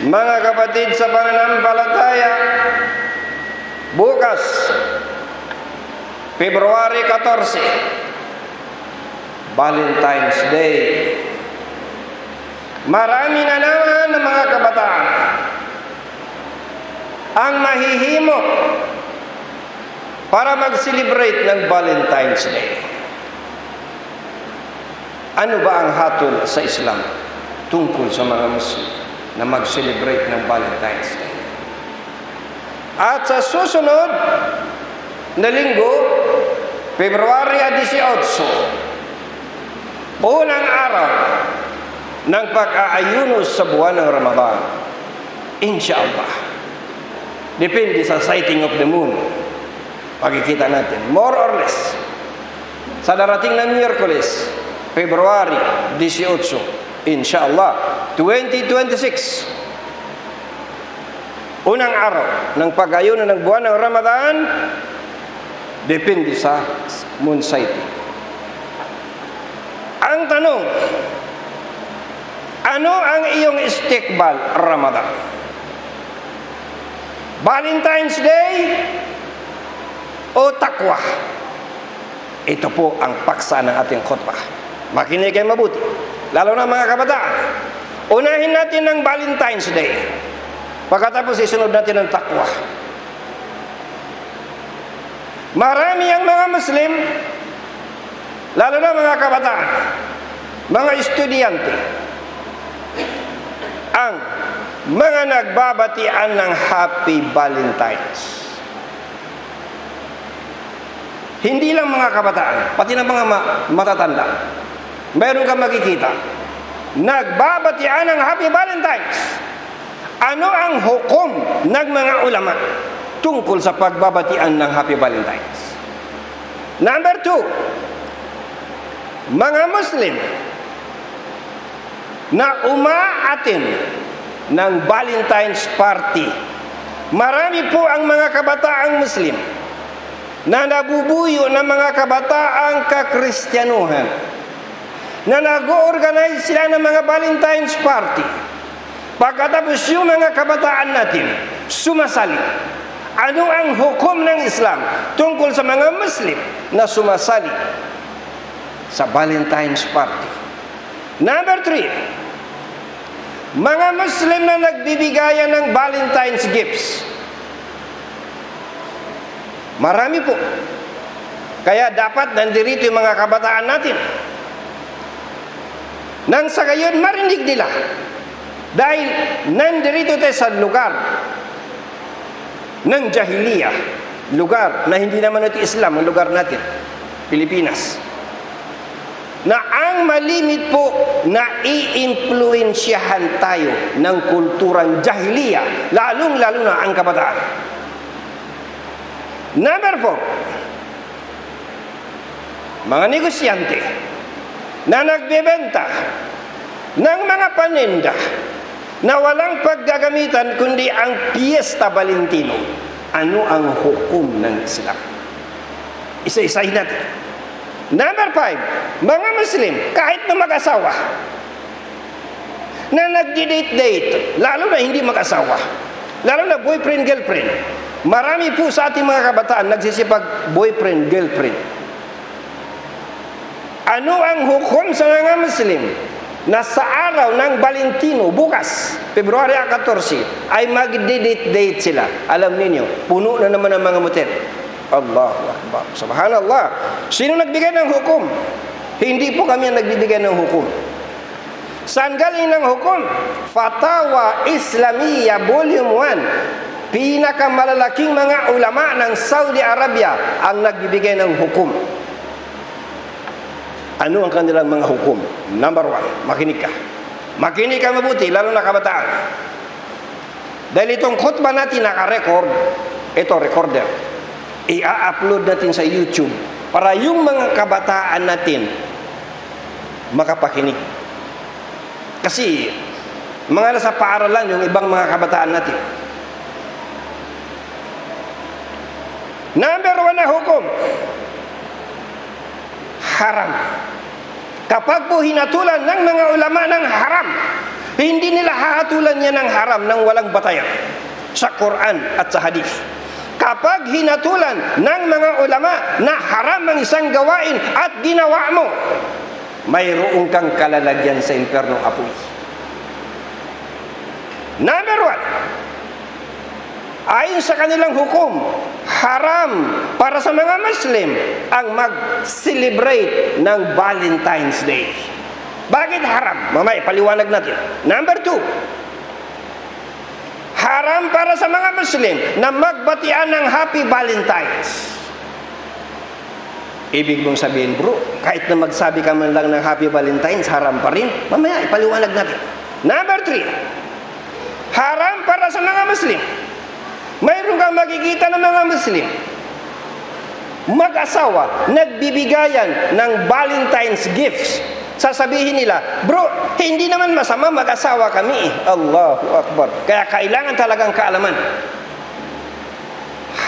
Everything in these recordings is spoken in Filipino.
Mga kapatid sa pananampalataya, bukas, February 14, Valentine's Day. Marami na naman ng mga kabataan ang mahihimok para mag-celebrate ng Valentine's Day. Ano ba ang hatol sa Islam tungkol sa mga Muslim na mag-celebrate ng Valentine's Day? At sa susunod na linggo, February 18, unang araw ng pag-aayuno sa buwan ng Ramadan, inshallah, depende sa sighting of the moon, makikita natin, more or less, sa darating na Miyerkules, February 18, inshallah, 2026, unang araw ng pag-ayuno ng buwan ng Ramadan, depende sa moon sighting. Ang tanong, ano ang iyong istiqbal Ramadan? Valentine's Day o takwa? Ito po ang paksa ng ating khutbah. Makinig kayo mabuti, lalo na mga kabataan. Unahin natin ang Valentine's Day, pagkatapos isunod natin ang takwa. Marami ang mga Muslim, lalo na mga kabataan, mga estudyante, ang mga nagbabatian ng Happy Valentine's. Hindi lang mga kabataan, pati na mga matatanda. Mayroon kang makikita, nagbabatian ng Happy Valentine's. Ano ang hukom ng mga ulama tungkol sa pagbabatian ng Happy Valentine's? Number 2, mga Muslim na umaatin ng Valentine's party. Marami po ang mga kabataang Muslim na nabubuyo ng mga kabataang kakristyanuhan, na nag-organize sila ng mga Valentine's party. Pagkatapos yung mga kabataan natin sumasali. Ano ang hukom ng Islam tungkol sa mga Muslim na sumasali sa Valentine's party? Number 3, mga Muslim na nagbibigayan ng Valentine's gifts. Marami po. Kaya dapat nandirito yung mga kabataan natin. Nang sa gayon marinig nila. Dahil nandirito tayo sa lugar ng jahiliya, lugar na hindi naman ito Islam, ang lugar natin, Pilipinas, na ang malimit po na i-influensyahan tayo ng kulturang jahiliya, lalong-lalo na ang kabataan. Number 4, mga negosyante na nagbebenta ng mga paninda na walang paggagamitan kundi ang Fiesta Valentino. Ano ang hukom ng Islam? Isa-isahin natin. Number 5, mga Muslim, kahit na mag-asawa, na nagdi-date-date, lalo na hindi mag-asawa, lalo na boyfriend-girlfriend. Marami po sa ating mga kabataan nagsisipag boyfriend-girlfriend. Ano ang hukom sa mga Muslim na sa araw ng Valentino, bukas, February 14, ay mag-date-date sila? Alam ninyo, puno na naman ang mga motel. Allahu Akbar. Subhanallah. Sino nagbigay ng hukom? Hindi po kami ang nagbibigay ng hukom. Saan galing ng hukom? Fatawa Islamiyya Volume 1. Pinakamalalaking mga ulama ng Saudi Arabia ang nagbibigay ng hukom. Ano ang kanilang mga hukom? Number 1, makinig ka. Makinig ka mabuti, lalo na kabataan. Dahil itong khutbah natin naka-record, ito recorder, i-upload natin sa YouTube para yung mga kabataan natin makapakinig. Kasi mga nasa paaralan yung ibang mga kabataan natin. Number 1 na hukom, haram. Kapag po hinatulan ng mga ulama ng haram, Hindi nila hahatulan niya ng haram ng walang batayan sa Quran at sa hadith. Kapag hinatulan ng mga ulama na haram ang isang gawain at ginawa mo, mayroon kang kalalagyan sa impernong apoy. Number 1, ayon sa kanilang hukom, haram para sa mga Muslim ang mag-celebrate ng Valentine's Day. Bakit haram? Mamaya, paliwanag natin. Number 2, haram para sa mga Muslim na magbatian ng Happy Valentine's. Ibig mong sabihin, bro, kahit na magsabi ka man lang ng Happy Valentine's, haram pa rin? Mamaya, ipaliwanag natin. Number 3, haram para sa mga Muslim. Mayroon kang makikita ng mga Muslim, mag-asawa, nagbibigayan ng Valentine's gifts. Sasabihin nila, bro, hindi naman masama mag-asawa kami. Allahu Akbar. Kaya kailangan talagang kaalaman.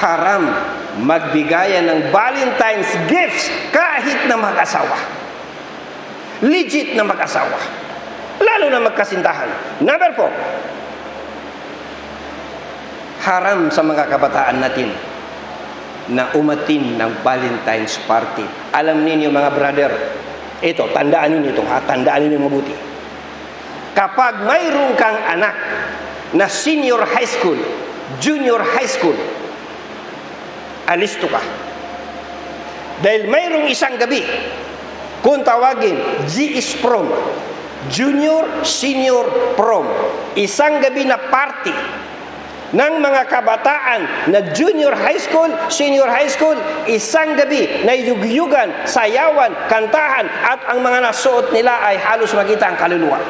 Haram magbigayan ng Valentine's gifts kahit na mag-asawa. Legit na mag-asawa. Lalo na magkasintahan. Number 4, haram sa mga kabataan natin na umatin ng Valentine's party. Alam ninyo mga brother, ito, tandaan ninyo ito, tandaan ninyo mabuti. Kapag mayroon kang anak na senior high school, junior high school, alisto ka. Dahil mayroong isang gabi, kung tawagin, GS prom, junior, senior prom, isang gabi na party ng mga kabataan na junior high school, senior high school, isang gabi na yugyugan, sayawan, kantahan, at ang mga nasuot nila ay halos makita ang kaluluwa.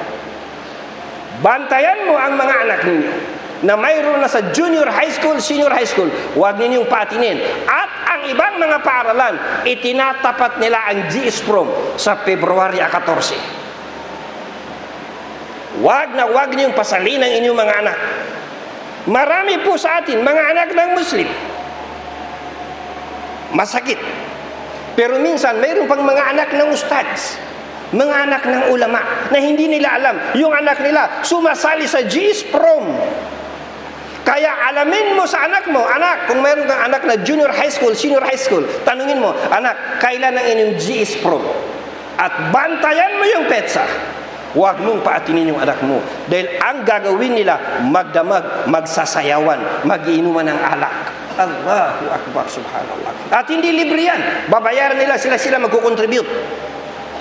Bantayan mo ang mga anak ninyo na mayroon na sa junior high school, senior high school, huwag ninyong patinin. At ang ibang mga paaralan, itinatapat nila ang GS prom sa February 14. Huwag ninyong pasalin ang inyong mga anak. Marami po sa atin, mga anak ng Muslim, masakit. Pero minsan, mayroon pang mga anak ng ustads, mga anak ng ulama, na hindi nila alam, yung anak nila sumasali sa GS prom. Kaya alamin mo sa anak mo, anak, kung mayroon kang anak na junior high school, senior high school, tanungin mo, anak, kailan ang inyong GS prom? At bantayan mo yung petsa. Huwag mong paatinin yung anak mo. Dahil ang gagawin nila, magdamag, magsasayawan, mag-iinuman ng alak. Allahu Akbar, subhanallah. At hindi libre yan. Babayaran nila, sila magkukontribute.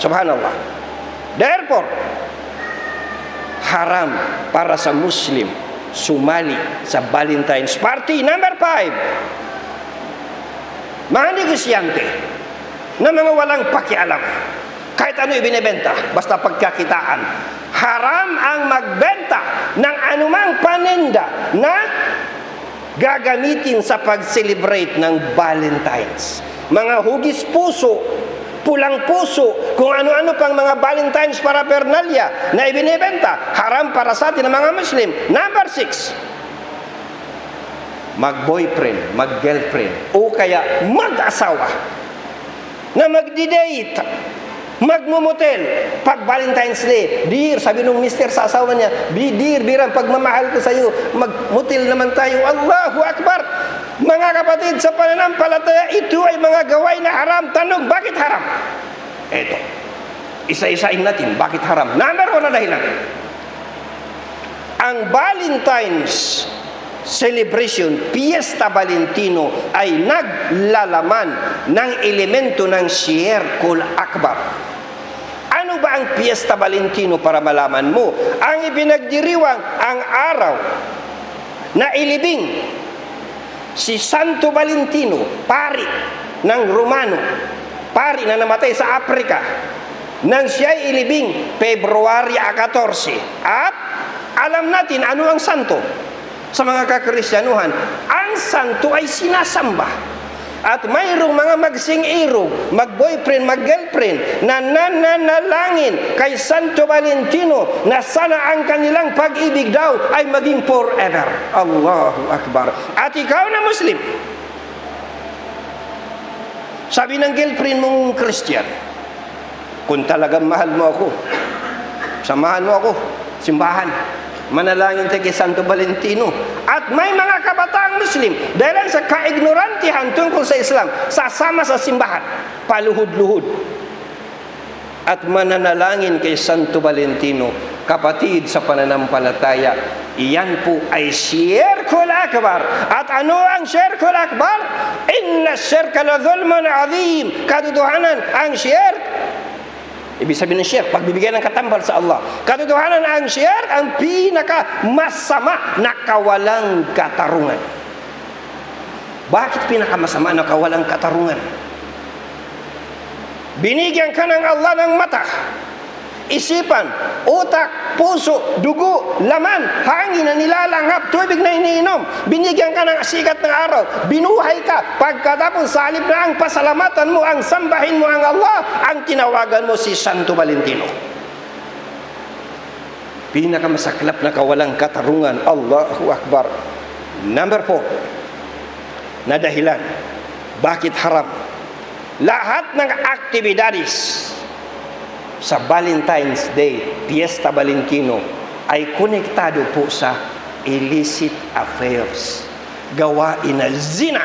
Subhanallah. Therefore, haram para sa Muslim sumali sa Valentine's party. Number 5, mga negosyante na mga walang pakialam. Kahit ano ibinebenta, basta pagkakitaan. Haram ang magbenta ng anumang paninda na gagamitin sa pag-celebrate ng Valentine's. Mga hugis puso, pulang puso, kung ano-ano pang mga Valentine's paraphernalia na ibinebenta, haram para sa atin ng mga Muslim. Number 6, mag-boyfriend, mag-girlfriend, o kaya mag-asawa na magdi-date, magmumotel pag Valentine's Day. Dear, sabi nung mister sa asawa niya, dear, birang, pagmamahal ko sa iyo, magmotel naman tayo. Allahu Akbar. Mga kapatid, sa pananampalataya, ito ay mga gawain na haram. Tanong, bakit haram? Ito, isa-isain natin, bakit haram? Number 1 na dahilan. Ang Valentine's celebration, Fiesta Valentino, ay naglalaman ng elemento ng Shirkul Akbar. Ano ba ang Fiesta Valentino para malaman mo? Ang ipinagdiriwang ang araw na ilibing si Santo Valentino, pari ng Romano, pari na namatay sa Afrika, nang siya'y ilibing February 14. At alam natin ano ang santo sa mga kakristyanuhan. Ang santo ay sinasamba. At mayroong mga magsing-irog, mag-boyfriend, mag-girlfriend na nananalangin kay Santo Valentino na sana ang kanilang pag-ibig daw ay maging forever. Allahu Akbar. At ikaw na Muslim, sabi ng girlfriend mong Christian, kung talagang mahal mo ako, samahan mo ako, simbahan. Manalangin tayo kay Santo Valentino. At may mga kabataang Muslim, dahil sa kaignorantihan tungkol sa Islam, sasama sa simbahan, paluhod-luhod. At mananalangin kay Santo Valentino, kapatid sa pananampalataya. Iyan po ay Syirkul Akbar. At ano ang Syirkul Akbar? Inna syirka la dhulmun azim. Katotohanan, ang syirk, ibig sabihin ng syirk, pagbibigay ng katambal sa Allah. Katotohanan, ang syirk, ang pinakamasama na kawalang katarungan. Bakit pinakamasama na kawalang katarungan? Binigyan ka ng Allah ng mata, isipan, utak, puso, dugo, laman, hangin na nilalanghap, tubig na iniinom. Binigyan ka ng sikat ng araw, binuhay ka. Pagkatapos sa halip na ang pasalamatan mo, ang sambahin mo ang Allah, ang tinawagan mo si Santo Valentino. Pinakamasaklap na kawalang katarungan. Allahu Akbar. Number 4 na dahilan bakit haram lahat ng aktibidades sa Valentine's Day, Fiesta Valentino, ay konektado po sa illicit affairs, gawain na zina.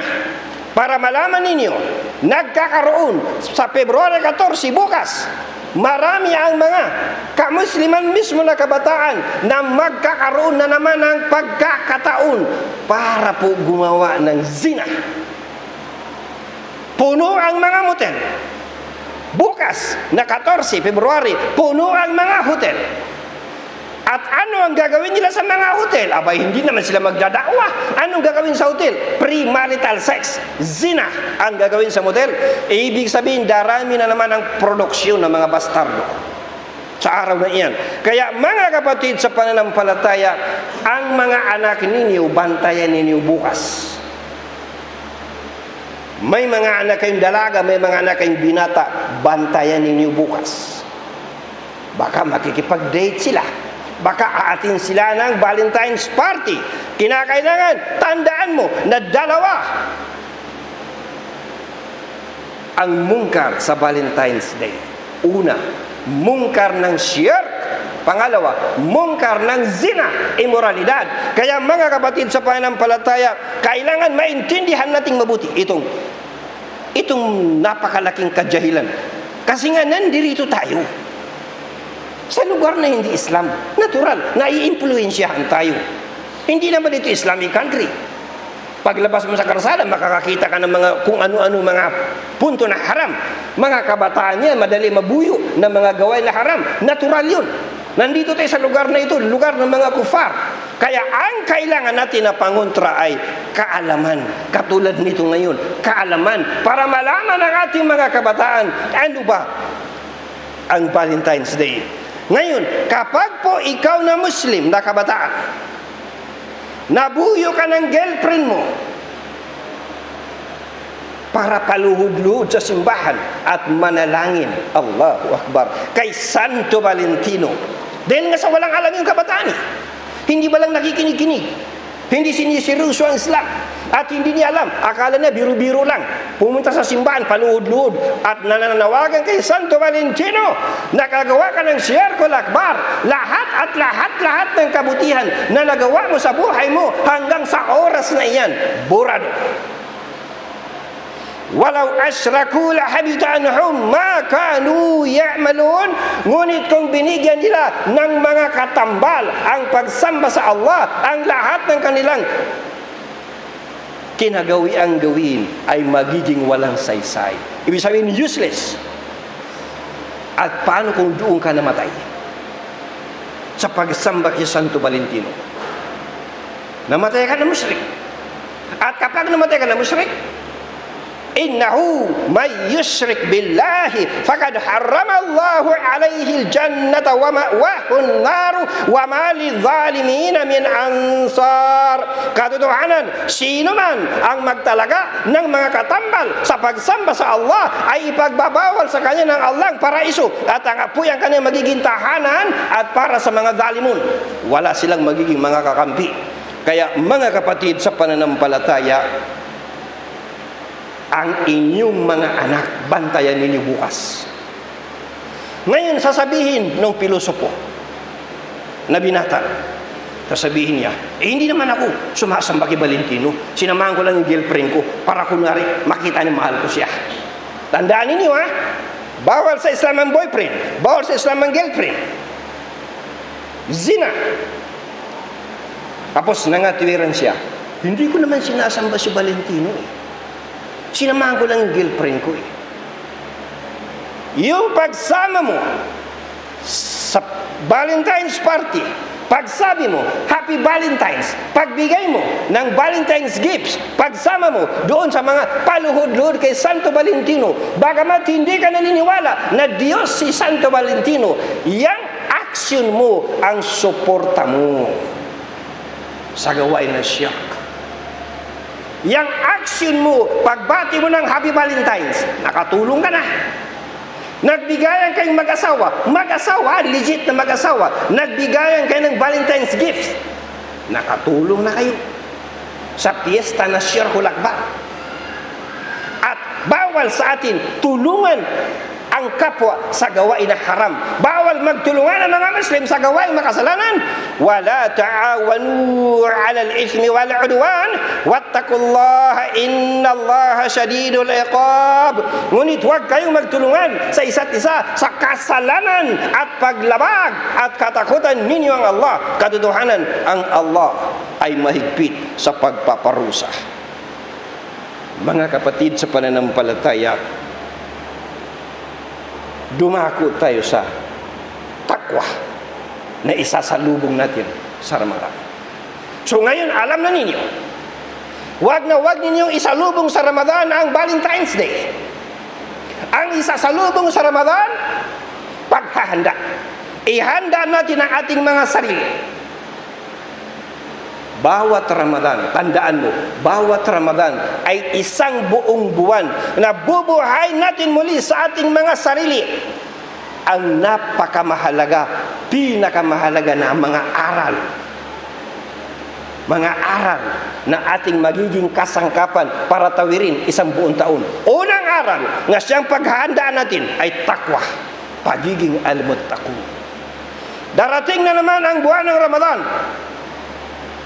Para malaman ninyo, nagkakaroon sa February 14 bukas, marami ang mga kamusliman mismo na kabataan na magkakaroon na naman ng pagkakataon para po gumawa ng zina. Puno ang mga motel. Bukas na 14 February, puno ang mga hotel. At ano ang gagawin nila sa mga hotel? Abay, hindi naman sila magdadakwa. Anong gagawin sa hotel? Premarital sex, zina ang gagawin sa motel. Ibig sabihin, darami na naman ang produksyon ng mga bastardo sa araw na iyan. Kaya mga kapatid sa pananampalataya, ang mga anak ninyo, bantayan ninyo bukas. May mga anak kayong dalaga, may mga anak kayong binata, bantayan ninyo bukas. Baka makikipag-date sila. Baka aatin sila ng Valentine's party. Kinakailangan, tandaan mo na dalawa ang mungkar sa Valentine's Day. Una, mungkar ng syirk. Pangalawa, mungkar ng zina, immoralidad. Kaya mga kapatid sa pananampalataya, kailangan maintindihan nating mabuti itong napakalaking kajahilan. Kasi nga nandirito tayo sa lugar na hindi Islam. Natural, nai-impluensyahan tayo. Hindi naman ito Islamic country. Paglabas mo sa karsada, makakakita ka ng mga kung ano-ano mga punto na haram. Mga kabataan yan, madali mabuyo ng mga gawain na haram. Natural yun. Nandito tayo sa lugar na ito, lugar ng mga kufar. Kaya ang kailangan natin na pangontra ay kaalaman. Katulad nito ngayon, kaalaman. Para malaman ng ating mga kabataan, ano ba ang Valentine's Day? Ngayon, kapag po ikaw na Muslim na kabataan, nabuyo ka ng girlfriend mo para paluhod-luhod sa simbahan at manalangin, Allahu Akbar, kay Santo Valentino. Dahil nga sa walang alam yung kabataan, hindi ba lang nakikinig-kinig, hindi sinisiruso ang Islam, at hindi niya alam, akala niya biro-biro lang, pumunta sa simbahan, paluhod-luhod, at nananawagan kay Santo Valentino, nakagawa ka ng Syirkul Akbar, lahat ng kabutihan na nagawa mo sa buhay mo hanggang sa oras na iyan, burado. Walau asyraku lahabita anhum ma kanu ya'malun. Ngunit kung binigyan nila ng mga katambal ang pagsamba sa Allah, ang lahat ng kanilang kinagawiang gawin ay magiging walang saysay. Ibig sabihin, useless. At paano kung doon ka namatay? Sa pagsamba kay Santo Valentino. Namatay ka na musyrik. At kapag namatay ka na musyrik, innahu may yushrik billahi faqad harrama Allahu alayhi al-jannata wa ma'wahu an-nar wa ma lidh-dhalimin min ansar. Katotohanan, sino man ang magtalaga ng mga katambal sa pagsamba sa Allah ay ipagbabawal sa kanya ng Allah ang paraiso, at ang apoy ang kanyang magiging tahanan, at para sa mga zalimun, wala silang magiging mga kakampi. Kaya mga kapatid sa pananampalataya, ang inyong mga anak, bantayan ninyo bukas. Ngayon, sasabihin ng pilosopo, na binata. Sasabihin niya, hindi naman ako sumasamba kay Valentino. Sinamahan ko lang yung girlfriend ko para kunwari makita niya mahal ko siya. Tandaan ninyo ha, bawal sa Islam ang boyfriend, bawal sa Islam ang girlfriend. Zina. Tapos nangatwiran siya, hindi ko naman sinasamba si Valentino eh. Sinamahan ko lang yung girlfriend ko eh. Yung pagsama mo sa Valentine's party, pagsabi mo, Happy Valentine's, pagbigay mo ng Valentine's gifts, pagsama mo doon sa mga paluhod-luhod kay Santo Valentino, bagamat hindi ka naniniwala na Diyos si Santo Valentino, yang action mo ang suporta mo sa gawain ng siyak. Yang action mo, pagbati mo ng Happy Valentine's, nakatulong ka na. Nagbigayan kayong mag-asawa, legit na mag-asawa, nagbigayan kayo ng Valentine's gifts, nakatulong na kayo sa piyesta na Shirhul Akbar. At bawal sa atin tulungan ang kapwa sa gawain na haram. Bawal magtulungan ang mga Muslim sa gawain makasalanan. Wala ta'awanu 'alal ithmi wal 'udwan wattaqullaha innallaha shadidul iqab. Ngunit huwag kayong magtulungan sa isa't isa sa kasalanan at paglabag at katakutan ninyo ang Allah. Katotohanan, ang Allah ay mahigpit sa pagpaparusa. Mga kapatid sa pananampalataya, dumako tayo sa takwa na isasalubong natin sa Ramadan. So ngayon, alam na ninyo, wag ninyong isalubong sa Ramadan ang Valentine's Day. Ang isasalubong sa Ramadan, paghahanda. Ihanda natin ang ating mga sarili. Bawat Ramadan, tandaan mo, bawat Ramadan ay isang buong buwan na bubuhay natin muli sa ating mga sarili ang napakamahalaga, pinakamahalaga na mga aral. Mga aral na ating magiging kasangkapan para tawirin isang buong taon. Unang aral na siyang paghahandaan natin ay takwa, pagiging al-muttaqun. Darating na naman ang buwan ng Ramadan.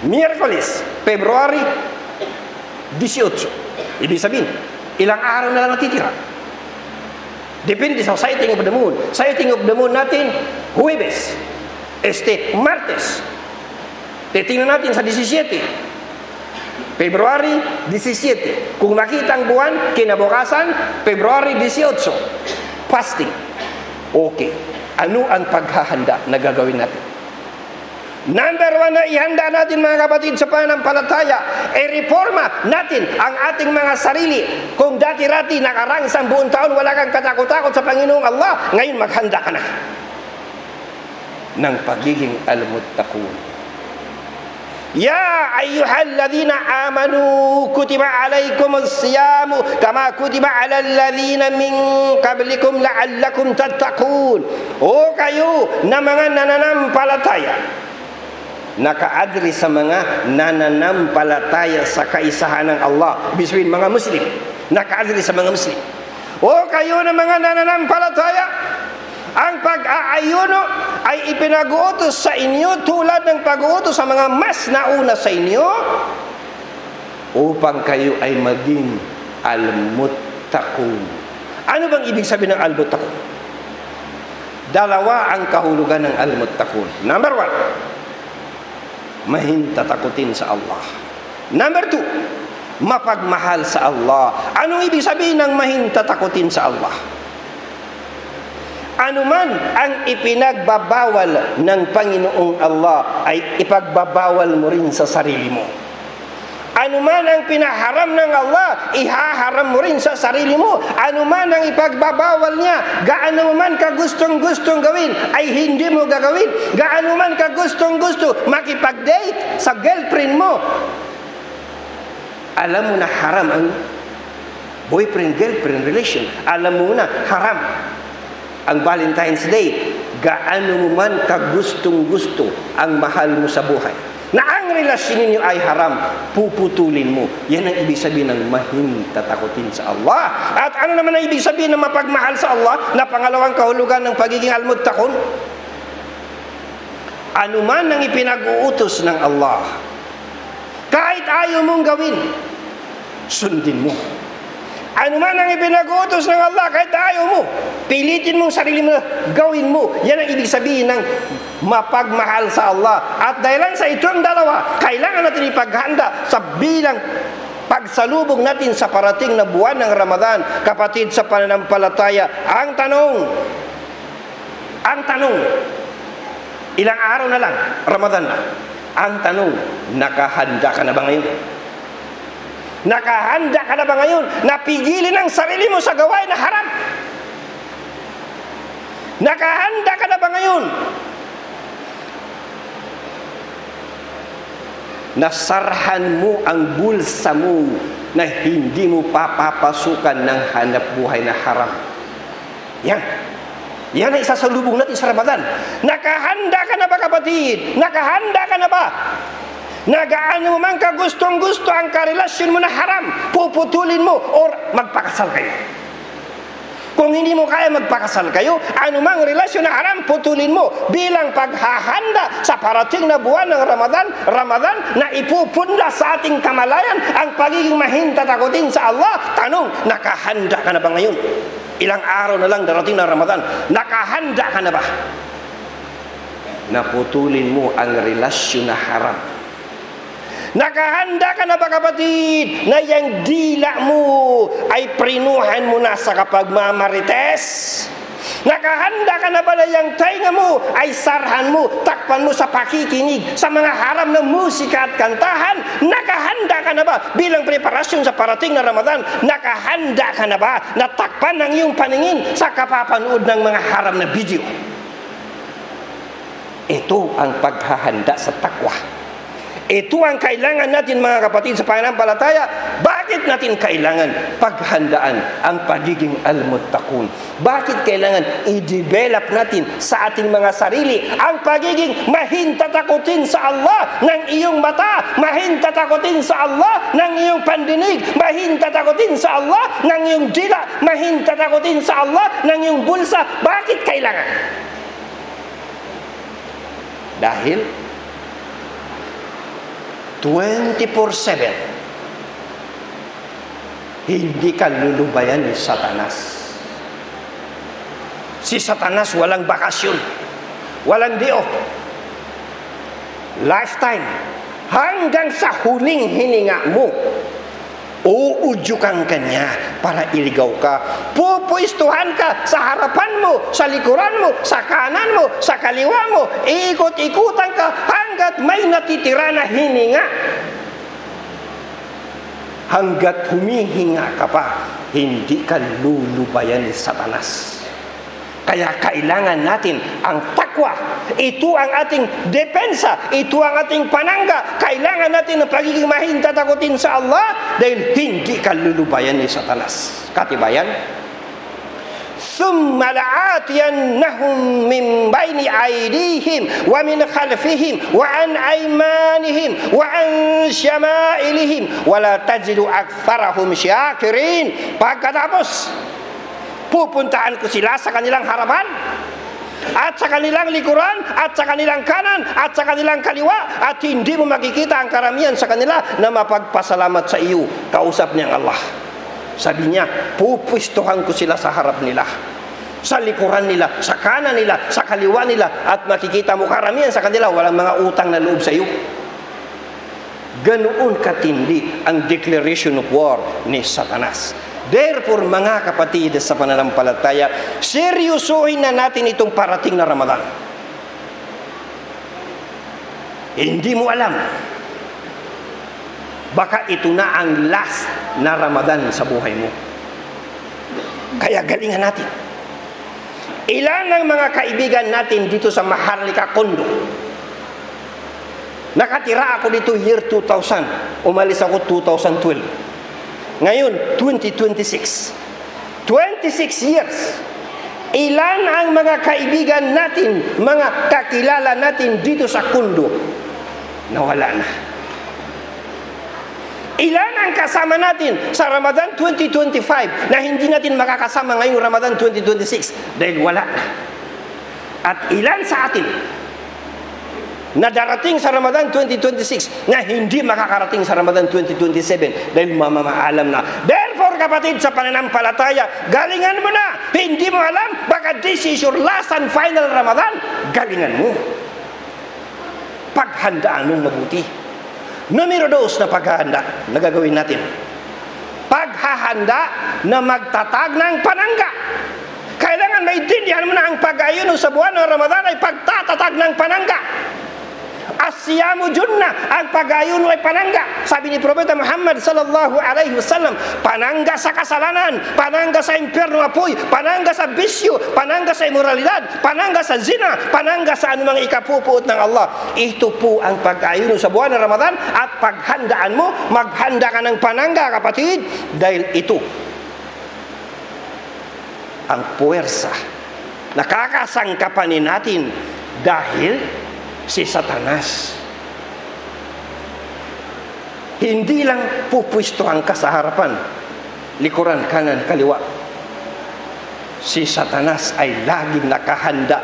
Miyerkules, February 18. Ibig sabihin, ilang araw na lang natitira. Depende sa sighting of the moon. Sighting of the moon natin, Huwebes, Martes. Titingnan natin sa 17. February 17. Kung makita ang buwan, kinabukasan, February 18. Fasting. Okay. Ano ang paghahanda na gagawin natin? Number 1 na ihanda natin mga kapatid sa pananampalataya, reforma natin ang ating mga sarili. Kung dati-rati nakarang isang buong taon wala kang katakot-takot sa Panginoong Allah, ngayon maghanda ka na ng pagiging al-muttaqun. Ya ayyuhalladhina amanu kutiba alaykumus siyamu kama kutiba alal ladhina min qablikum la'allakum tattaqun. O kayo na mga nananampalataya, nakaadri sa mga nananampalataya sa kaisahan ng Allah, biswin mga Muslim, nakaadri sa mga Muslim. O kayo na mga nananampalataya, ang pag-aayuno ay ipinag-uutos sa inyo tulad ng pag-uutos sa mga mas nauna sa inyo upang kayo ay maging al-muttaqun. Ano bang ibig sabihin ng al-muttaqun? Dalawa ang kahulugan ng al-muttaqun. Number 1, mahintatakutin sa Allah. Number 2, mapagmahal sa Allah. Anong ibig sabihin ng mahintatakutin sa Allah? Anuman ang ipinagbabawal ng Panginoong Allah ay ipagbabawal mo rin sa sarili mo. Anuman ang pinaharam ng Allah, ihaharam mo rin sa sarili mo. Anuman ang ipagbabawal niya, gaano man ka gustong-gustong gawin, ay hindi mo gagawin. Gaano man ka gustong-gusto makipag-date sa girlfriend mo, alam mo na haram ang boyfriend-girlfriend relation. Alam mo na haram ang Valentine's Day. Gaano mo man kagustong-gusto ang mahal mo sa buhay, na ang relasyon ninyo ay haram, puputulin mo. Yan ang ibig sabihin ng mahintatakutin sa Allah. At ano naman ang ibig sabihin ng mapagmahal sa Allah na pangalawang kahulugan ng pagiging al-muttaqun? anuman ang ipinag-uutos ng Allah, kahit ayaw mong gawin, sundin mo. Anuman ang ipinag-uutos ng Allah, kahit ayaw mo, pilitin mong sarili mo, gawin mo. Yan ang ibig sabihin ng mapagmahal sa Allah. At dahilan sa itong dalawa, kailangan natin ipaghanda sa bilang pagsalubong natin sa parating na buwan ng Ramadan. Kapatid sa pananampalataya, ang tanong, ilang araw na lang, Ramadan na. Ang tanong, nakahanda ka na ba ngayon? Nakahanda ka na ba ngayon na pigilin ang sarili mo sa gawain na haram? Nakahanda ka na ba ngayon nasarhan mo ang bulsa mo na hindi mo papapasukan ng hanap buhay na haram? Yan ang isasalubong natin sa Ramadan. Nakahanda ka na ba, kapatid? Nakahanda ka na ba? Nagaano mo man kagustong-gusto ang karelasyon mo na haram, puputulin mo or magpakasal kayo. Kung hindi mo kaya magpakasal kayo, anumang relasyon na haram, putulin mo bilang paghahanda sa parating na buwan ng Ramadan na ipupunla sa ating kamalayan ang pagiging mahintatakutin sa Allah. Tanong, nakahanda ka na ba ngayon? Ilang araw na lang darating na Ramadan, nakahanda ka na ba? Naputulin mo ang relasyon na haram. Nakahanda ka na ba, kapatid, na yung dila mo ay prinuhan mo na sa kapagmamarites? Nakahanda ka na ba na yung tainga mo ay sarhan mo, takpan mo sa pakikinig sa mga haram na musika at kantahan? Nakahanda ka na ba bilang preparasyon sa parating na Ramadan? Nakahanda ka na ba na takpan ng iyong paningin sa kapapanood ng mga haram na video? Ito ang paghahanda sa takwa. Ito ang kailangan natin, mga kapatid, sa pananampalataya. Bakit natin kailangan paghandaan ang pagiging al-muttaqun? Bakit kailangan i-develop natin sa ating mga sarili ang pagiging mahintatakutin sa Allah ng iyong mata, mahintatakutin sa Allah ng iyong pandinig, mahintatakutin sa Allah ng iyong dila, mahintatakutin sa Allah ng iyong bulsa? Bakit kailangan? Dahil 24/7 hindi ka lulubayan ni Satanas. Si Satanas walang bakasyon, walang day off, lifetime, hanggang sa huling hininga mo uudyukan ka niya para iligaw ka. Pupwestuhan ka sa harapan mo, sa likuran mo, sa kanan mo, sa kaliwa mo. Iikot-ikutan ka hanggat may natitira na hininga. Hanggat humihinga ka pa, hindi ka lulubayan ni Satanas. Kaya kailangan natin ang takwa. Ito ang ating depensa. Ito ang ating panangga. Kailangan natin ang pagiging mahintatakutin sa Allah dahil hindi ka lulubayan ni Satanas. Katibayan? ثُمَّ لَآتِيَنَّهُمْ مِنْ بَيْنِ أَيْدِيهِمْ وَمِنْ خَلْفِهِمْ وَعَنْ أَيْمَانِهِمْ وَعَنْ شَمَائِلِهِمْ وَلَا تَجِدُ أَكْثَرَهُمْ شَاكِرِينَ. Pagkatapos, pupuntaan ko sila sa kanilang harapan, at sa kanilang likuran, at sa kanilang kanan, at sa kanilang kaliwa, at hindi mo makikita ang karamihan sa kanila na mapagpasalamat sa iyo. Kausap niyang Allah. Sabi niya, pupwestuhan ko sila sa harap nila, sa likuran nila, sa kanan nila, sa kaliwa nila, at makikita mo karamihan sa kanila walang mga utang na loob sa iyo. Ganoon katindi ang declaration of war ni Satanas. Therefore, mga kapatid sa pananampalataya, seryosohin na natin itong parating na Ramadan. Hindi mo alam, baka ito na ang last na Ramadan sa buhay mo. Kaya galingan natin. Ilan ang mga kaibigan natin dito sa Maharlika Kondo? Nakatira ako dito year 2000. Umalis ako 2012. Ngayon, 2026. 26 years. Ilan ang mga kaibigan natin, mga kakilala natin dito sa Kondo? Nawala na. Ilan ang kasama natin sa Ramadan 2025 na hindi natin makakasama ngayong Ramadan 2026 dahil wala na? At ilan sa atin na darating sa Ramadan 2026 na hindi makakarating sa Ramadan 2027 dahil mamamaalam na. Therefore, kapatid, sa pananampalataya, galingan mo na. Hindi mo alam, baka this is your last and final Ramadan. Galingan mo. Paghandaan mong mabuti. Numero 2 na paghahanda na gagawin natin. Paghahanda na magtatag ng panangga. Kailangan maintindihan mo na ang pag-ayuno sa buwan ng Ramadan ay pagtatatag ng panangga. Asyamu junna, ang pag-ayuno ay panangga. Sabi ni Propeta Muhammad sallallahu alaihi wasallam, panangga sa kasalanan, panangga sa impyerno apoy, panangga sa bisyo, panangga sa imoralidad, panangga sa zina, panangga sa anumang ikapupuot ng Allah. Ito po ang pag-ayuno sa buwan ng Ramadan at paghandaan mo, maghanda ka ng panangga, kapatid, dahil ito ang puwersa nakakasangkapanin natin dahil si Satanas hindi lang pupwestuhan ka sa harapan, likuran, kanan, kaliwa. Si Satanas ay laging nakahanda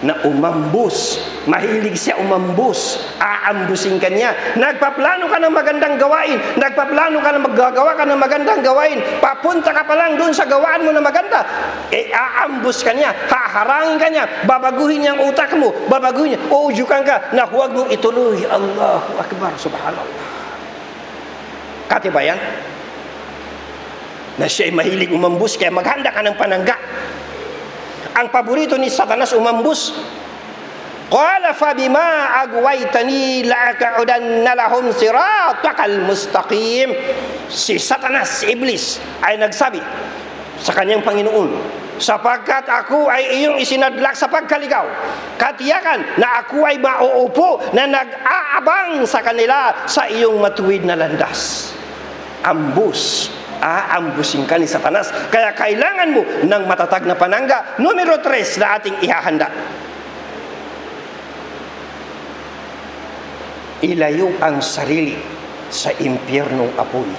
na umambus. Mahilig siya umambus. Aambusin ka niya. Nagpaplano ka ng magandang gawain. Nagpaplano ka na maggagawa ka ng magandang gawain. Papunta ka pa lang doon sa gawaan mo na maganda. Aambus ka niya. Haharangin ka niya. Babaguhin niya ang utak mo. Babaguhin niya. Uujukan ka na huwag mong ituloy. Allahu Akbar. Subhanallah. Katibayan? Na siya ay mahilig umambus. Kaya maghanda ka ng panangga. Ang paborito ni Satanas umambus. Qala fabima agwaytani la'aq'udanna lahum siratakal mustaqim. Si Satanas, si Iblis, ay nagsabi sa kanyang Panginoon, sapagkat ako ay iyong isinadlak sa pagkaligaw, katiyakan na ako ay mauupo na nag-aabang sa kanila sa iyong matuwid na landas. Ambus. Aambusin ka ni Satanas. Kaya kailangan mo ng matatag na panangga. Numero 3 na ating ihahanda. Ilayo ang sarili sa impyernong apoy.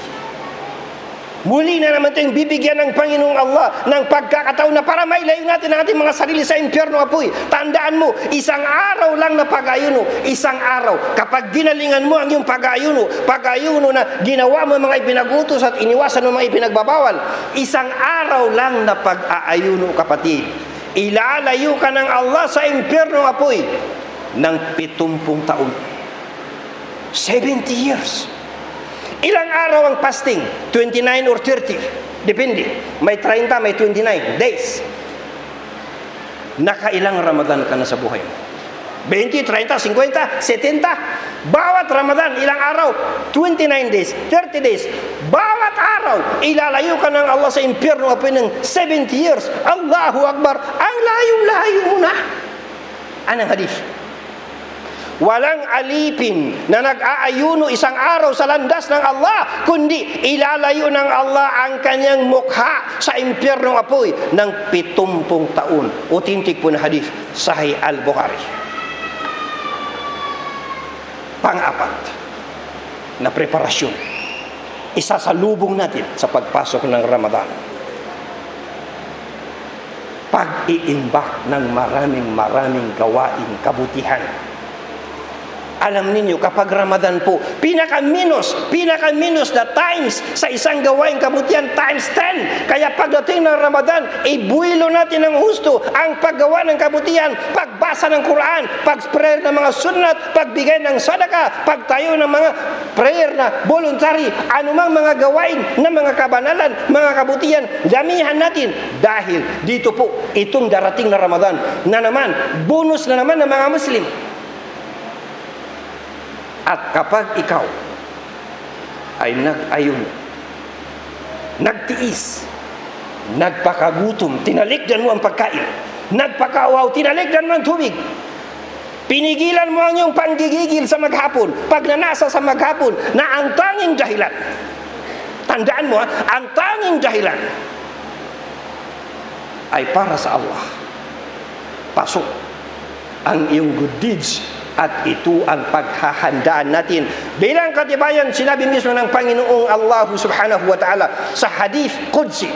Muli na naman tayong bibigyan ng Panginoong Allah ng pagkakataon na para mailayo natin ang ating mga sarili sa impyerno apoy. Tandaan mo, isang araw lang na pag-ayuno, isang araw. Kapag ginalingan mo ang iyong pag-ayuno na ginawa mo mga ipinagutos at iniwasan mo mga ipinagbabawal, isang araw lang na pag-aayuno, kapatid. Ilalayo ka ng Allah sa impyerno apoy ng 70 taon. 70 years. Ilang araw ang fasting? 29 or 30. Depende. May 30, may 29 days. Nakailang Ramadan ka na sa buhay mo? 20, 30, 50, 70? Bawat Ramadan, ilang araw? 29 days, 30 days. Bawat araw, ilalayo ka ng Allah sa impyerno apoy ng 70 years. Allahu Akbar. Ang layo-layo mo na. Anong hadith? Walang alipin na nag-aayuno isang araw sa landas ng Allah, kundi ilalayo ng Allah ang kanyang mukha sa impyernong apoy ng 70 taon. Authentic po na hadith, Sahih Al-Bukhari. Pang-apat na preparasyon, isasalubong natin sa pagpasok ng Ramadan. Pag-iimbak ng maraming gawaing kabutihan. Alam ninyo, kapag Ramadan po, pinaka-minus na times sa isang gawain kabutihan, times 10. Kaya pagdating ng Ramadan, ibuilo natin ng husto ang paggawa ng kabutihan, pagbasa ng Quran, pag-prayer ng mga sunnat, pagbigay ng sadaka, pagtayo ng mga prayer na voluntary, anumang mga gawain na mga kabanalan, mga kabutihan, damihan natin. Dahil dito po, itong darating na Ramadan na naman, bonus na naman ng mga Muslim. At kapag ikaw ay nag-ayun, nagtiis, nagpakagutom, tinalikdan mo ang pagkain, nagpakauhaw, tinalikdan mo ang tubig, pinigilan mo ang iyong panggigigil sa maghapon, pagnanasa sa maghapon, na ang tanging dahilan, tandaan mo, ang tanging dahilan ay para sa Allah. Pasok ang iyong good deeds. At ito ang paghahandaan natin. Bilang katibayan, sinabi mismo ng Panginoong Allah subhanahu wa ta'ala sa hadith Qudsi,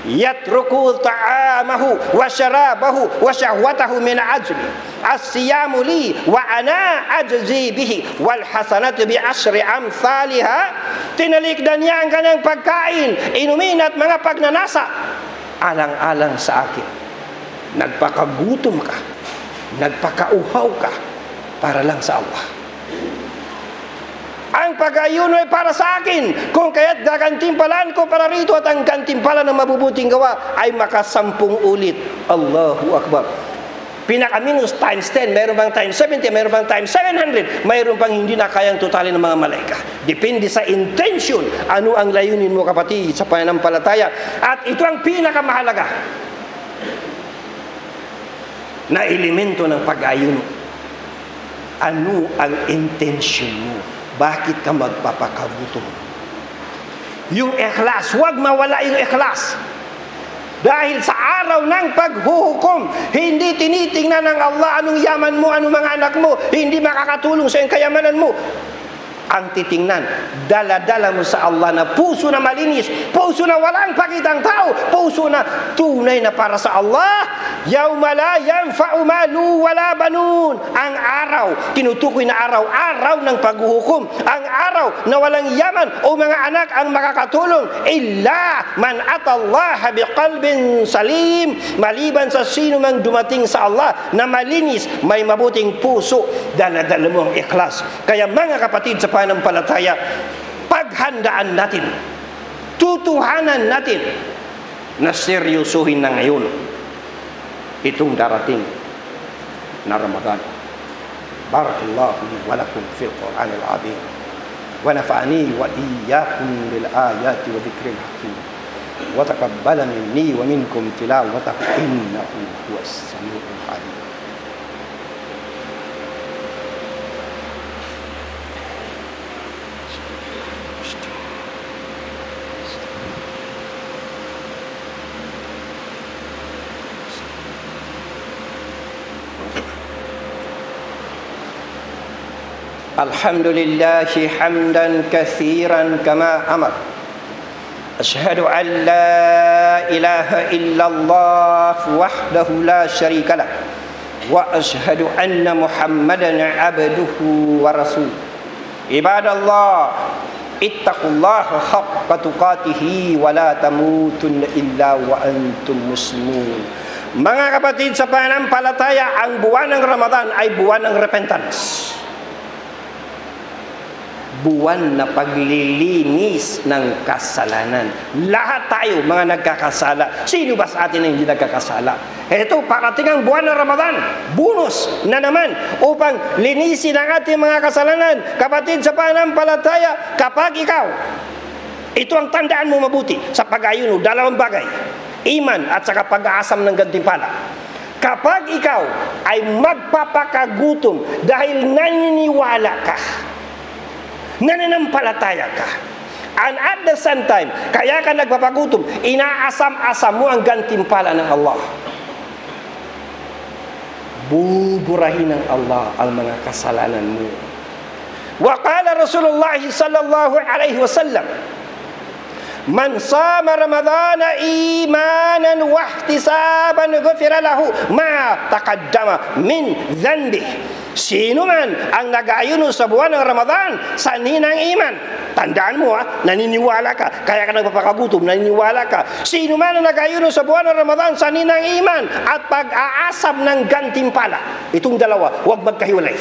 yatruku ta'amahu wa syarabahu wa syahwatahu min ajli as-siyamu li wa ana ajzi bihi wal hasanatu bi asyri amsalha. Tinalikdan niya ang kanyang pagkain, inumin at mga pagnanasa alang-alang sa akin. Nagpakagutom ka, nagpakauhaw ka para lang sa Allah. Ang pag-ayuno ay para sa akin, kung kaya't gagantimpalaan ko para rito, at ang gantimpala ng mabubuting gawa ay makasampung ulit. Allahu Akbar. Pinaka-minus times 10, mayroon bang times 70, mayroon bang times 700, mayroon bang hindi na kayang totalin ng mga malaika. Depende sa intention, ano ang layunin mo kapatid sa pananampalataya. At ito ang pinakamahalaga na elemento ng pag-ayuno. Ano ang intention mo? Bakit ka magpapakagutom? Yung ikhlas, huwag mawala yung ikhlas. Dahil sa araw ng paghuhukom, hindi tinitingnan ng Allah anong yaman mo, anong mga anak mo, hindi makakatulong sa iyong kayamanan mo. Ang titingnan, dala-dala mo sa Allah na puso na malinis, puso na walang pakitang tao, puso na tunay na para sa Allah. Yawma la yanfa'u malu wala banun. Ang araw, tinutukoy na araw, araw ng paghuhukom, ang araw na walang yaman o mga anak ang makakatulong, illa man atallaha biqalbin salim, maliban sa sino mang dumating sa Allah na malinis, may mabuting puso, dala-dala mo ang ikhlas. Kaya mga kapatid sa pananampalataya, paghandaan natin, tutuhanan natin na seryosohin na ngayon itong darating na Ramadan. Barakallahu li wa lakum fil Qur'anil azim wa nafa'ani wa iyyakum bil ayati wa dhikril hakim wa taqabbala minni wa minkum tilawatahu innahu huwas samiul alim. Alhamdulillahi hamdan katsiran kama amar. Asyhadu an la ilaha illallah wahdahu la syarika lah wa asyhadu anna Muhammadan abduhu wa rasuluh. Ibadallah, ittaqullaha haqqa tuqatih wa la tamutunna illa wa antum muslimun. Mga kapatid sa pananampalataya, ang buwan ng Ramadan ay buwan ng repentance. Buwan na paglilinis ng kasalanan. Lahat tayo mga nagkakasala. Sino ba sa atin na hindi nagkakasala? Ito, parating ang buwan ng Ramadan, bonus na naman upang linisin ang ating mga kasalanan. Kapatid sa pananampalataya, kapag ikaw, ito ang tandaan mo mabuti sa pag-ayuno, dalawang bagay, iman at saka pag-aasam ng gantimpala. Kapag ikaw ay magpapakagutom dahil naniniwala ka, nananampalataya ka, and at the same time, kaya ka nagpapagutom, inaasam-asam mo ang gantimpala ng Allah, buburahin ng Allah ang mga kasalanan mo. Wa qala Rasulullah sallallahu alaihi wasallam, man sama Ramadana imanan wa ihtisaban ghufira lahu ma taqaddama min dhanbihi. Sino man ang nag-aayuno sa buwan ng Ramadan sa ninang iman, tandaan mo naniniwala ka, kaya ka nagpapakagutom, naniniwala ka. Sino man ang nag-aayuno sa buwan ng Ramadan sa ninang iman at pag-aasam ng gantimpala, itong dalawa, huwag magkahiwalay.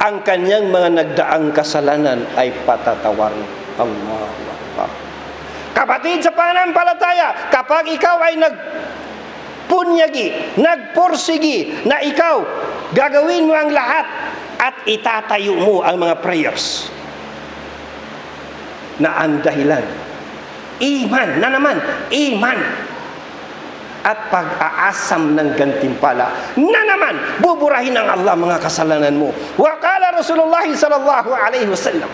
Ang kanyang mga nagdaang kasalanan ay patatawarin. Allahu Akbar. Kapatid sa pananampalataya, kapag ikaw ay nagpunyagi, nagporsigi na ikaw gagawin mo ang lahat at itatayo mo ang mga prayers na ang dahilan, iman na naman, iman at pag-aasam ng gantimpala na naman, buburahin ng Allah mga kasalanan mo. Wa qala Rasulullah sallallahu alaihi wasallam,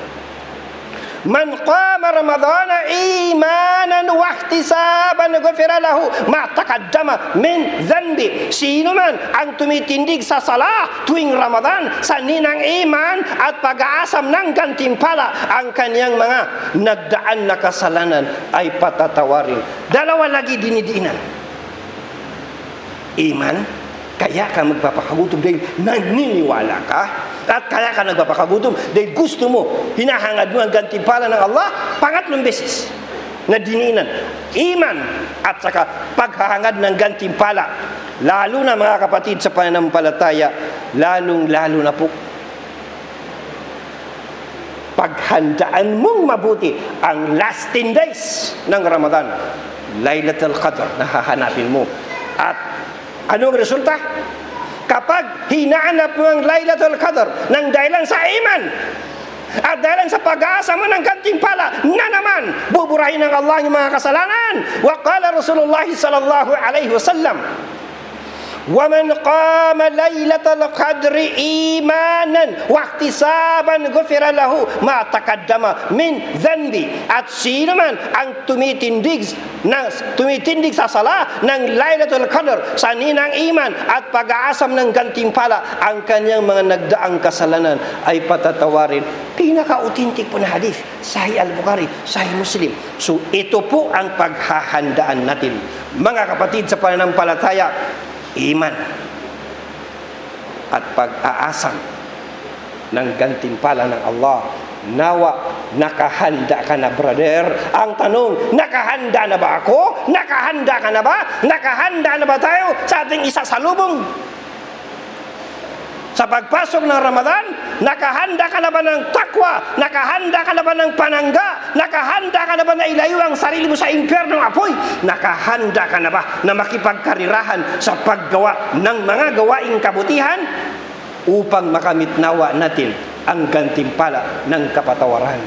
Man qama Ramadana imanan wa ihtisaban ghufira lahu ma taqaddama min dhanbi. Sino man ang tumitindig sa sala tuwing Ramadan sa ninang iman at pag-aasam ng gantimpala, ang kanyang mga nagdaan na kasalanan ay patatawarin. Dalawa lagi dinidiinan. Iman, kaya ka magpapakagutom dahil naniniwala ka, at kaya ka nagpapakagutom dahil gusto mo, hinahangad mo ang gantimpala ng Allah. Pangatlong beses na diniinan, iman at saka paghahangad ng gantimpala. Lalo na mga kapatid sa pananampalataya, lalong-lalo na po, paghandaan mong mabuti ang last 10 days ng Ramadan. Laylatul Qadr na hahanapin mo. At anong resulta? Kapag hinahanap mo ang Laylatul Qadr ng dahilan sa iman at dahilan sa pag-aasa mo ng gantimpala, na naman buburahin ng Allah yung mga kasalanan. Wa qala Rasulullah sallallahu alaihi wasallam, وَمَنْ قَامَ لَيْلَةَ الْقَدْرِ إِيمَانًا وَاحْتِسَابًا غُفِرَ لَهُ مَا تَقَدَّمَ مِنْ ذَنْبِهِ. At sino man ang tumitindig sa sala ng Laylatul Qadr sa ninang iman at pag-aasam ng gantimpala, ang kanyang mga nagdaang kasalanan ay patatawarin. Pinaka-authentic po na hadith, Sahih Al-Bukhari, Sahih Muslim. So ito po ang paghahandaan natin, mga kapatid sa pananampalataya. Iman at pag-aasam ng gantimpala ng Allah. Nawa, nakahanda ka na, brother? Ang tanong, nakahanda na ba ako? Nakahanda ka na ba? Nakahanda na ba tayo sa ating isasalubong? Sa pagpasok ng Ramadan, nakahanda ka na ba ng takwa? Nakahanda ka na ba ng panangga? Nakahanda ka na ba na ilayo ang sarili mo sa impyernong apoy? Nakahanda ka na ba na makipagkarirahan sa paggawa ng mga gawaing kabutihan upang makamit nawa natin ang gantimpala ng kapatawaran?